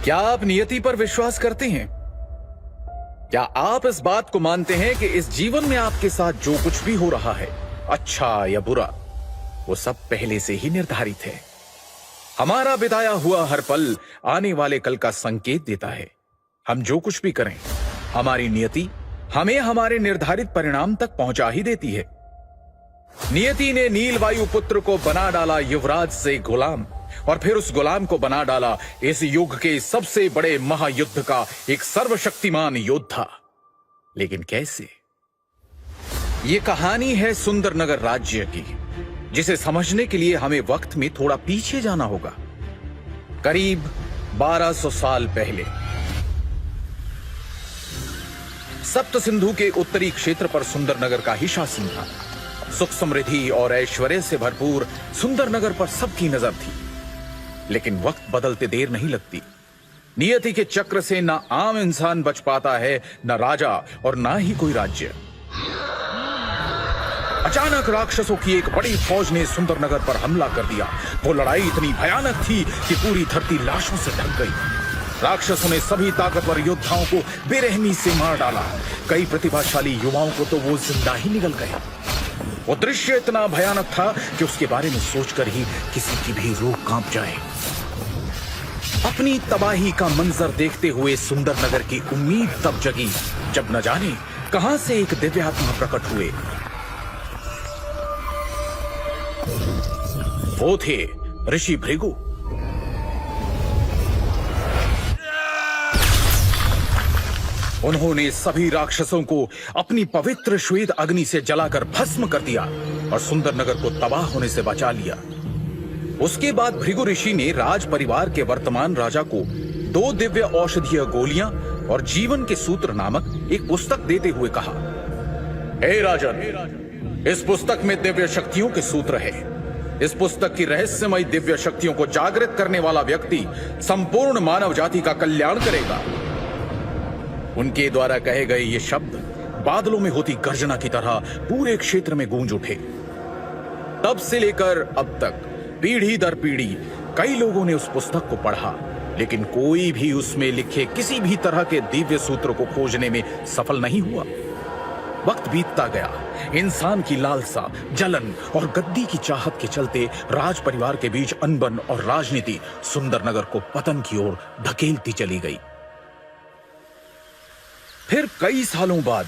क्या आप नियति पर विश्वास करते हैं? क्या आप इस बात को मानते हैं कि इस जीवन में आपके साथ जो कुछ भी हो रहा है, अच्छा या बुरा, वो सब पहले से ही निर्धारित है? हमारा बिताया हुआ हर पल आने वाले कल का संकेत देता है। हम जो कुछ भी करें, हमारी नियति हमें हमारे निर्धारित परिणाम तक पहुंचा ही देती है। नियति ने नीलवायु पुत्र को बना डाला युवराज से गुलाम, और फिर उस गुलाम को बना डाला इस युग के सबसे बड़े महायुद्ध का एक सर्वशक्तिमान योद्धा। लेकिन कैसे? ये कहानी है सुंदरनगर राज्य की, जिसे समझने के लिए हमें वक्त में थोड़ा पीछे जाना होगा। करीब 1200 साल पहले सप्त सिंधु के उत्तरी क्षेत्र पर सुंदरनगर का ही शासन था। सुख समृद्धि और ऐश्वर्य से भरपूर सुंदरनगर पर सबकी नजर थी। लेकिन वक्त बदलते देर नहीं लगती। नियति के चक्र से ना आम इंसान बच पाता है, न राजा और ना ही कोई राज्य। अचानक राक्षसों की एक बड़ी फौज ने सुंदरनगर पर हमला कर दिया। वो लड़ाई इतनी भयानक थी कि पूरी धरती लाशों से ढक गई। राक्षसों ने सभी ताकतवर योद्धाओं को बेरहमी से मार डाला। कई प्रतिभाशाली युवाओं को तो वो जिंदा ही निकल गए। वो दृश्य इतना भयानक था कि उसके बारे में सोचकर ही किसी की भी रूह कांप जाए। अपनी तबाही का मंजर देखते हुए सुंदरनगर की उम्मीद तब जगी जब न जाने कहां से एक दिव्यात्मा प्रकट हुए। वो थे ऋषि भृगु। उन्होंने सभी राक्षसों को अपनी पवित्र श्वेत अग्नि से जलाकर भस्म कर दिया और सुंदरनगर को तबाह होने से बचा लिया। उसके बाद भृगु ऋषि ने राज परिवार के वर्तमान राजा को 2 दिव्य औषधीय गोलियां और जीवन के सूत्र नामक एक पुस्तक देते हुए कहा, हे राजन, इस पुस्तक में दिव्य शक्तियों के सूत्र है। इस पुस्तक की रहस्यमय दिव्य शक्तियों को जागृत करने वाला व्यक्ति संपूर्ण मानव जाति का कल्याण करेगा। उनके द्वारा कहे गए ये शब्द बादलों में होती गर्जना की तरह पूरे क्षेत्र में गूंज उठे। तब से लेकर अब तक पीढ़ी दर पीढ़ी कई लोगों ने उस पुस्तक को पढ़ा, लेकिन कोई भी उसमें लिखे किसी भी तरह के दिव्य सूत्र को खोजने में सफल नहीं हुआ। वक्त बीतता गया। इंसान की लालसा, जलन और गद्दी की चाहत के चलते राज परिवार के बीच अनबन और राजनीति सुंदरनगर को पतन की ओर धकेलती चली गई। फिर कई सालों बाद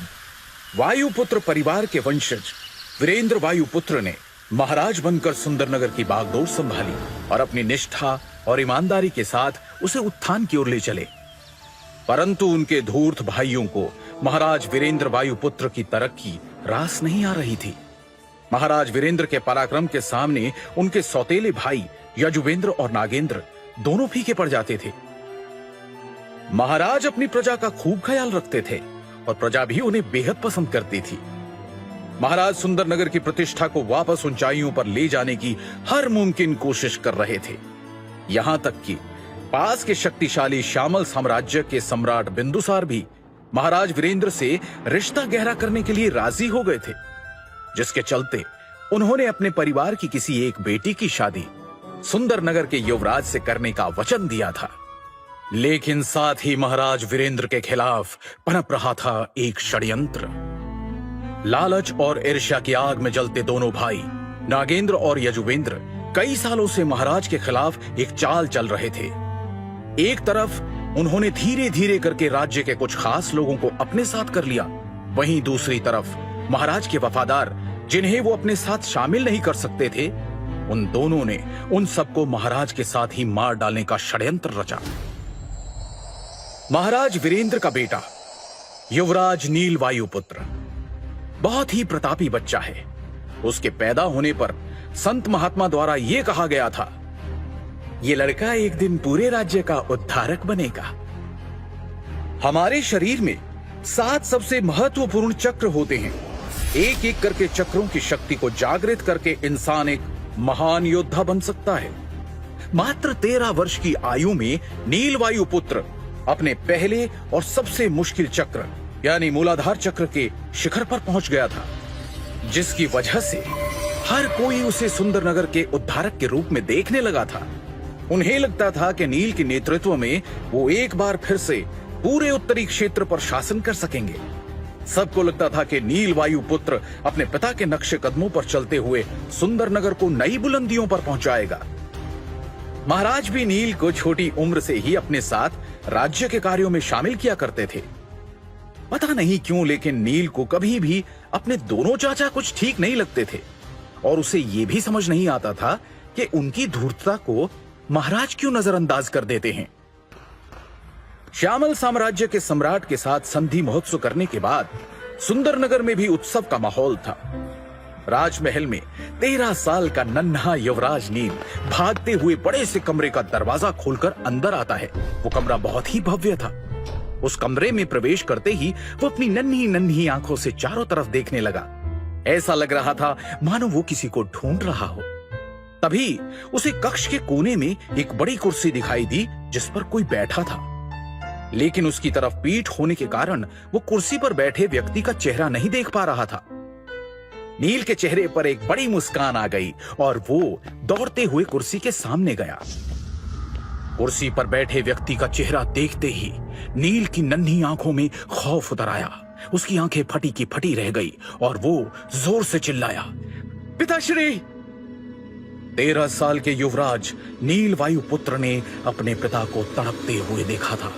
वायुपुत्र परिवार के वंशज वीरेंद्र वायुपुत्र ने महाराज बनकर सुंदरनगर की बागडोर संभाली और अपनी निष्ठा और ईमानदारी के साथ उसे उत्थान की ओर ले चले। परंतु उनके धूर्त भाइयों को महाराज वीरेंद्र वायुपुत्र की तरक्की रास नहीं आ रही थी। महाराज वीरेंद्र के पराक्रम के सामने उनके सौतेले भाई यजुवेंद्र और नागेंद्र दोनों फीके पड़ जाते थे। महाराज अपनी प्रजा का खूब ख्याल रखते थे और प्रजा भी उन्हें बेहद पसंद करती थी। महाराज सुंदरनगर की प्रतिष्ठा को वापस ऊंचाइयों पर ले जाने की हर मुमकिन कोशिश कर रहे थे। यहां तक कि पास के शक्तिशाली श्यामल साम्राज्य के सम्राट बिंदुसार भी महाराज वीरेंद्र से रिश्ता गहरा करने के लिए राजी हो गए थे, जिसके चलते उन्होंने अपने परिवार की किसी एक बेटी की शादी सुंदरनगर के युवराज से करने का वचन दिया था। लेकिन साथ ही महाराज वीरेंद्र के खिलाफ पनप रहा था एक षड्यंत्र। लालच और ईर्ष्या की आग में जलते दोनों भाई नागेंद्र और यजुवेंद्र कई सालों से महाराज के खिलाफ एक चाल चल रहे थे। एक तरफ उन्होंने धीरे धीरे करके राज्य के कुछ खास लोगों को अपने साथ कर लिया, वहीं दूसरी तरफ महाराज के वफादार, जिन्हें वो अपने साथ शामिल नहीं कर सकते थे, उन दोनों ने उन सबको महाराज के साथ ही मार डालने का षड्यंत्र रचा। महाराज वीरेंद्र का बेटा युवराज नीलवायुपुत्र बहुत ही प्रतापी बच्चा है। उसके पैदा होने पर संत महात्मा द्वारा यह कहा गया था, ये लड़का एक दिन पूरे राज्य का उद्धारक बनेगा। हमारे शरीर में 7 सबसे महत्वपूर्ण चक्र होते हैं। एक एक करके चक्रों की शक्ति को जागृत करके इंसान एक महान योद्धा बन सकता है। मात्र 13 वर्ष की आयु में नीलवायुपुत्र अपने पहले और सबसे मुश्किल चक्र यानी मूलाधार चक्र के शिखर पर पहुंच गया था, जिसकी वजह से हर कोई उसे सुंदरनगर के उद्धारक के रूप में देखने लगा था। उन्हें लगता था कि नील के नेतृत्व में वो एक बार फिर से पूरे उत्तरी क्षेत्र पर शासन कर सकेंगे। सबको लगता था कि नील वायुपुत्र अपने पिता के नक्शे कदमों पर चलते हुए सुंदरनगर को नई बुलंदियों पर पहुंचाएगा। महाराज भी नील को छोटी उम्र से ही अपने साथ राज्य के कार्यों में शामिल किया करते थे। पता नहीं क्यों, लेकिन नील को कभी भी अपने दोनों चाचा कुछ ठीक नहीं लगते थे और उसे यह भी समझ नहीं आता था कि उनकी धूर्तता को महाराज क्यों नजरअंदाज कर देते हैं। श्यामल साम्राज्य के सम्राट के साथ संधि महोत्सव करने के बाद सुंदरनगर में भी उत्सव का माहौल था। राजमहल में 13 साल का नन्हा युवराज नील भागते हुए बड़े से कमरे का दरवाजा खोलकर अंदर आता है। वो कमरा बहुत ही भव्य था। उस कमरे में प्रवेश करते ही वो अपनी नन्ही नन्ही आंखों से चारों तरफ देखने लगा। ऐसा लग रहा था मानो वो किसी को ढूंढ रहा हो। तभी उसे कक्ष के कोने में एक बड़ी कुर्सी दिखाई दी जिस पर कोई बैठा था, लेकिन उसकी तरफ पीठ होने के कारण वो कुर्सी पर बैठे व्यक्ति का चेहरा नहीं देख पा रहा था। नील के चेहरे पर एक बड़ी मुस्कान आ गई और वो दौड़ते हुए कुर्सी के सामने गया। कुर्सी पर बैठे व्यक्ति का चेहरा देखते ही नील की नन्ही आंखों में खौफ उतर आया। उसकी आंखें फटी की फटी रह गई और वो जोर से चिल्लाया, पिताश्री! 13 साल के युवराज नील वायुपुत्र ने अपने पिता को तड़पते हुए देखा था।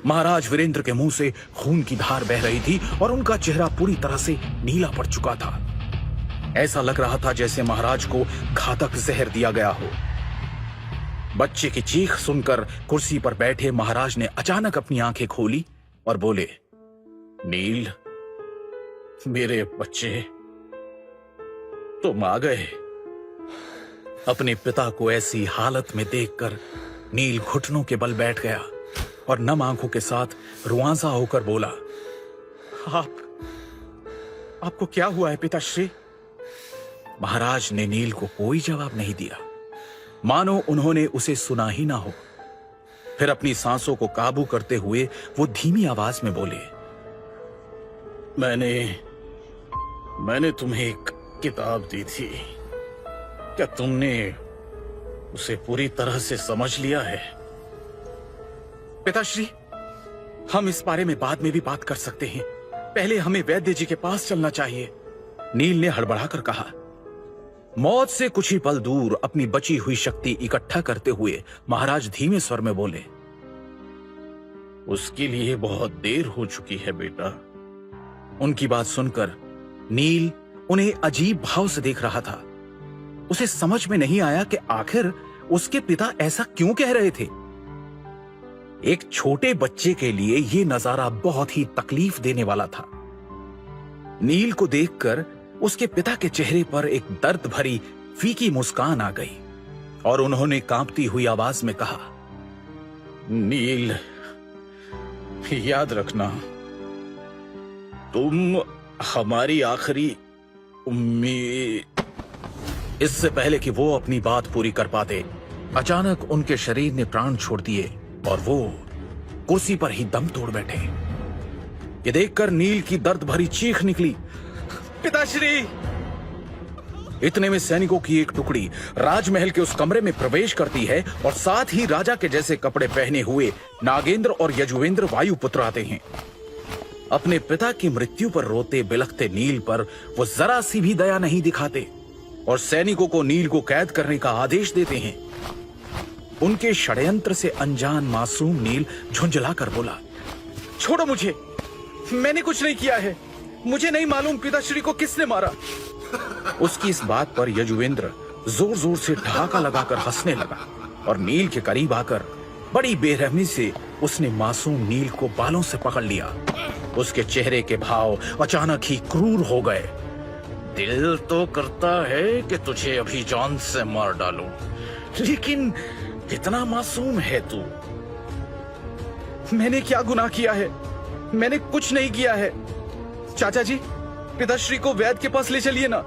महाराज वीरेंद्र के मुंह से खून की धार बह रही थी और उनका चेहरा पूरी तरह से नीला पड़ चुका था। ऐसा लग रहा था जैसे महाराज को घातक जहर दिया गया हो। बच्चे की चीख सुनकर कुर्सी पर बैठे महाराज ने अचानक अपनी आंखें खोली और बोले, नील, मेरे बच्चे, तुम आ गए। अपने पिता को ऐसी हालत में देखकर नील घुटनों के बल बैठ गया और नम आंखों के साथ रुआंसा होकर बोला, आपको क्या हुआ है पिताश्री? महाराज ने नील को कोई जवाब नहीं दिया, मानो उन्होंने उसे सुना ही ना हो। फिर अपनी सांसों को काबू करते हुए वो धीमी आवाज में बोले, मैंने तुम्हें एक किताब दी थी, क्या तुमने उसे पूरी तरह से समझ लिया है? पिताश्री, हम इस बारे में बाद में भी बात कर सकते हैं, पहले हमें वैद्य जी के पास चलना चाहिए, नील ने हड़बड़ाकर कहा। मौत से कुछ ही पल दूर अपनी बची हुई शक्ति इकट्ठा करते हुए महाराज धीमे स्वर में बोले, उसके लिए बहुत देर हो चुकी है बेटा। उनकी बात सुनकर नील उन्हें अजीब भाव से देख रहा था। उसे समझ में नहीं आया कि आखिर उसके पिता ऐसा क्यों कह रहे थे। एक छोटे बच्चे के लिए यह नजारा बहुत ही तकलीफ देने वाला था। नील को देखकर उसके पिता के चेहरे पर एक दर्द भरी फीकी मुस्कान आ गई और उन्होंने कांपती हुई आवाज में कहा, नील, याद रखना, तुम हमारी आखिरी उम्मीद। इससे पहले कि वो अपनी बात पूरी कर पाते, अचानक उनके शरीर ने प्राण छोड़ दिए और वो कुर्सी पर ही दम तोड़ बैठे। ये देखकर नील की दर्द भरी चीख निकली, पिताश्री! इतने में सैनिकों की एक टुकड़ी राजमहल के उस कमरे में प्रवेश करती है और साथ ही राजा के जैसे कपड़े पहने हुए नागेंद्र और यजुवेंद्र वायुपुत्र आते हैं। अपने पिता की मृत्यु पर रोते बिलखते नील पर वो जरा सी भी दया नहीं दिखाते और सैनिकों को नील को कैद करने का आदेश देते हैं। उनके षड्यंत्र से अनजान मासूम नील झुंझलाकर बोला, छोड़ो मुझे, मैंने कुछ नहीं किया है, मुझे नहीं मालूम पिताश्री को किसने मारा। उसकी इस बात पर यजुवेंद्र जोर जोर से ठहाका लगाकर हंसने लगा और नील के करीब आकर बड़ी बेरहमी से उसने मासूम नील को बालों से पकड़ लिया। उसके चेहरे के भाव अचानक ही क्रूर हो गए। दिल तो करता है कि तुझे अभी जान से मार डालूं, लेकिन कितना मासूम है तू। मैंने क्या गुनाह किया है? मैंने कुछ नहीं किया है। चाचा जी, पिताश्री को वैद्य के पास ले चलिए ना,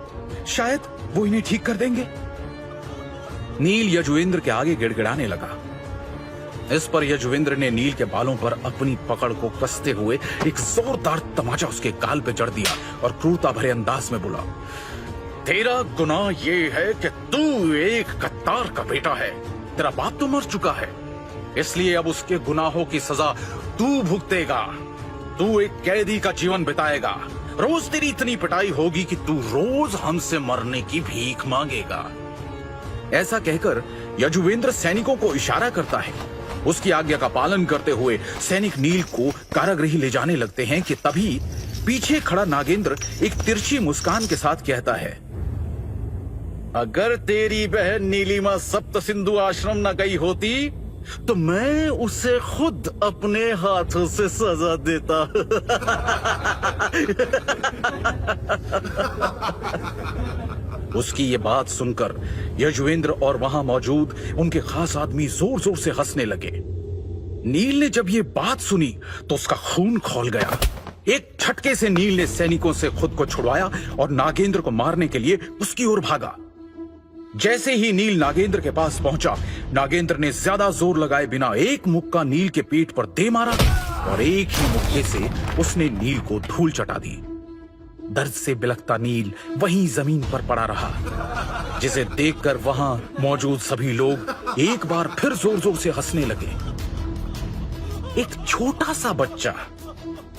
शायद वो इन्हें ठीक कर देंगे। नील यजुवेंद्र के आगे गिड़गिड़ाने लगा। इस पर यजुवेंद्र ने नील के बालों पर अपनी पकड़ को कसते हुए एक जोरदार तमाचा उसके गाल पे जड़ दिया और क्रूरता भरे अंदाज में बोला, तेरा गुनाह ये है कि तू एक गद्दार का बेटा है। तेरा बाप तो मर चुका है, इसलिए अब उसके गुनाहों की सजा तू भुगतेगा। तू एक कैदी का जीवन बिताएगा। रोज तेरी इतनी पिटाई होगी कि तू रोज हमसे मरने की भीख मांगेगा। ऐसा कहकर यजुवेंद्र सैनिकों को इशारा करता है। उसकी आज्ञा का पालन करते हुए सैनिक नील को कारागृह ले जाने लगते हैं कि तभी पीछे खड़ा नागेंद्र एक तिरछी मुस्कान के साथ कहता है, अगर तेरी बहन नीलिमा सप्त सिंधु आश्रम न गई होती तो मैं उसे खुद अपने हाथों से सजा देता। उसकी ये बात सुनकर यजुवेंद्र और वहां मौजूद उनके खास आदमी जोर जोर से हंसने लगे। नील ने जब ये बात सुनी तो उसका खून खौल गया। एक झटके से नील ने सैनिकों से खुद को छुड़वाया और नागेंद्र को मारने के लिए उसकी ओर भागा। जैसे ही नील नागेंद्र के पास पहुंचा, नागेंद्र ने ज्यादा जोर लगाए बिना एक मुक्का नील के पेट पर दे मारा और एक ही मुक्के से उसने नील को धूल चटा दी। दर्द से बिलखता नील वहीं जमीन पर पड़ा रहा, जिसे देखकर वहां मौजूद सभी लोग एक बार फिर जोर जोर से हंसने लगे। एक छोटा सा बच्चा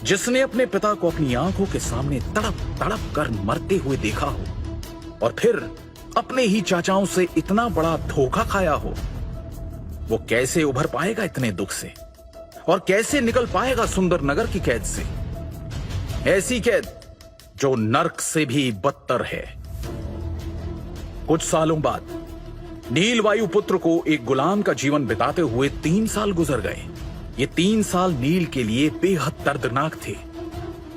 जिसने अपने पिता को अपनी आंखों के सामने तड़प तड़प कर मरते हुए देखा हो और फिर अपने ही चाचाओं से इतना बड़ा धोखा खाया हो, वो कैसे उभर पाएगा इतने दुख से और कैसे निकल पाएगा सुंदर नगर की कैद से, ऐसी कैद जो नर्क से भी बदतर है। कुछ सालों बाद नील वायुपुत्र को एक गुलाम का जीवन बिताते हुए 3 साल गुजर गए। ये 3 साल नील के लिए बेहद दर्दनाक थे,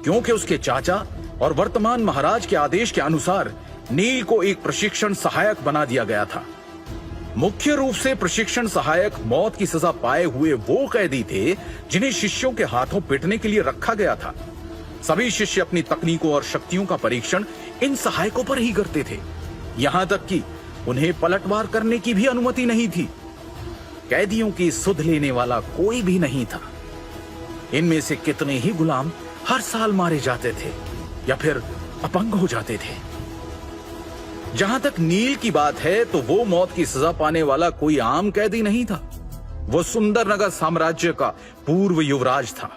क्योंकि उसके चाचा और वर्तमान महाराज के आदेश के अनुसार नील को एक प्रशिक्षण सहायक बना दिया गया था। मुख्य रूप से प्रशिक्षण सहायक मौत की सजा पाए हुए वो कैदी थे जिन्हें शिष्यों के हाथों पीटने के लिए रखा गया था। सभी शिष्य अपनी तकनीकों और शक्तियों का परीक्षण इन सहायकों पर ही करते थे, यहां तक कि उन्हें पलटवार करने की भी अनुमति नहीं थी। कैदियों की सुध लेने वाला कोई भी नहीं था। इनमें से कितने ही गुलाम हर साल मारे जाते थे या फिर अपंग हो जाते थे। जहां तक नील की बात है तो वो मौत की सजा पाने वाला कोई आम कैदी नहीं था। वो सुंदरनगर साम्राज्य का पूर्व युवराज था,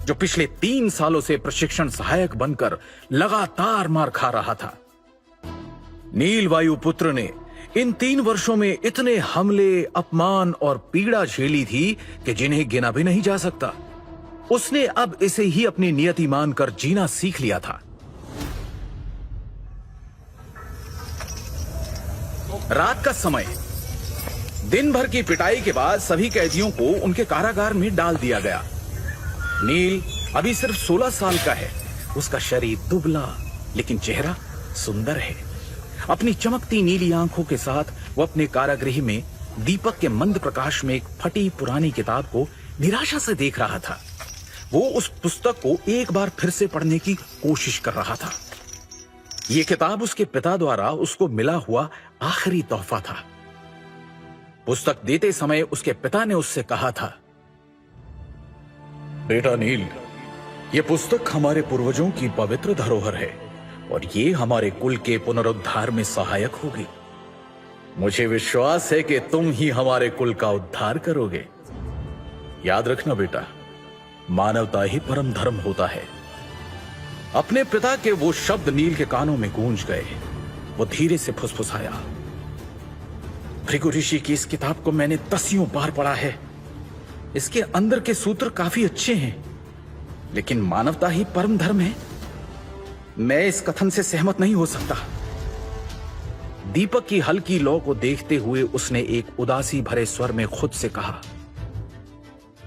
जो पिछले 3 सालों से प्रशिक्षण सहायक बनकर लगातार मार खा रहा था। नील वायुपुत्र ने इन 3 वर्षों में इतने हमले, अपमान और पीड़ा झेली थी कि जिन्हें गिना भी नहीं जा सकता। उसने अब इसे ही अपनी नियति मानकर जीना सीख लिया था। रात का समय, दिन भर की पिटाई के बाद सभी कैदियों को उनके कारागार में डाल दिया गया। नील अभी सिर्फ 16 साल का है। उसका शरीर दुबला लेकिन चेहरा सुंदर है। अपनी चमकती नीली आंखों के साथ वो अपने कारागृह में दीपक के मंद प्रकाश में एक फटी पुरानी किताब को निराशा से देख रहा था। वो उस पुस्तक को एक बार फिर से पढ़ने की कोशिश कर रहा था। ये किताब उसके पिता द्वारा उसको मिला हुआ आखिरी तोहफा था। पुस्तक देते समय उसके पिता ने उससे कहा था, बेटा नील, ये पुस्तक हमारे पूर्वजों की पवित्र धरोहर है और ये हमारे कुल के पुनरुद्धार में सहायक होगी। मुझे विश्वास है कि तुम ही हमारे कुल का उद्धार करोगे। याद रखना बेटा, मानवता ही परम धर्म होता है। अपने पिता के वो शब्द नील के कानों में गूंज गए। वो धीरे से फुसफुसाया, भृगु ऋषि की इस किताब को मैंने 10 बार पढ़ा है। इसके अंदर के सूत्र काफी अच्छे हैं, लेकिन मानवता ही परम धर्म है। मैं इस कथन से सहमत नहीं हो सकता। दीपक की हल्की लौ को देखते हुए उसने एक उदासी भरे स्वर में खुद से कहा,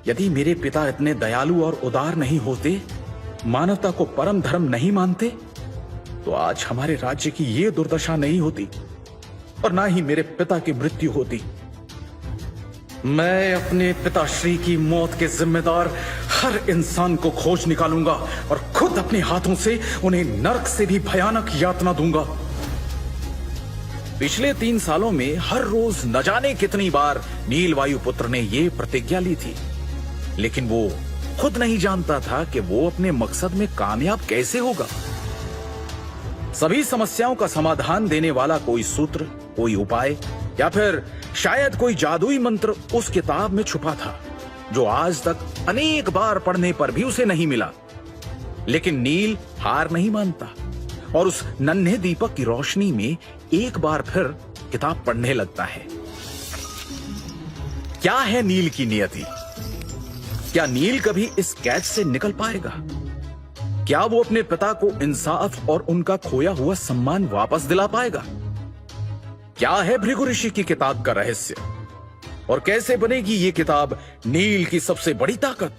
यदि मेरे पिता इतने दयालु और उदार नहीं होते, मानवता को परम धर्म नहीं मानते, तो आज हमारे राज्य की ये दुर्दशा नहीं होती और ना ही मेरे पिता की मृत्यु होती। मैं अपने पिताश्री की मौत के जिम्मेदार हर इंसान को खोज निकालूंगा और खुद अपने हाथों से उन्हें नरक से भी भयानक यातना दूंगा। पिछले 3 सालों में हर रोज न जाने कितनी बार नील वायुपुत्र ने यह प्रतिज्ञा ली थी, लेकिन वो खुद नहीं जानता था कि वो अपने मकसद में कामयाब कैसे होगा। सभी समस्याओं का समाधान देने वाला कोई सूत्र, कोई उपाय या फिर शायद कोई जादुई मंत्र उस किताब में छुपा था जो आज तक अनेक बार पढ़ने पर भी उसे नहीं मिला। लेकिन नील हार नहीं मानता और उस नन्हे दीपक की रोशनी में एक बार फिर किताब पढ़ने लगता है। क्या है नील की नियति? क्या नील कभी इस कैद से निकल पाएगा? क्या वो अपने पिता को इंसाफ और उनका खोया हुआ सम्मान वापस दिला पाएगा? क्या है भृगु ऋषि की किताब का रहस्य और कैसे बनेगी ये किताब नील की सबसे बड़ी ताकत?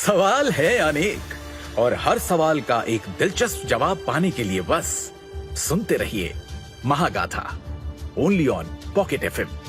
सवाल है अनेक और हर सवाल का एक दिलचस्प जवाब पाने के लिए बस सुनते रहिए महागाथा, ओनली ऑन पॉकेट FM।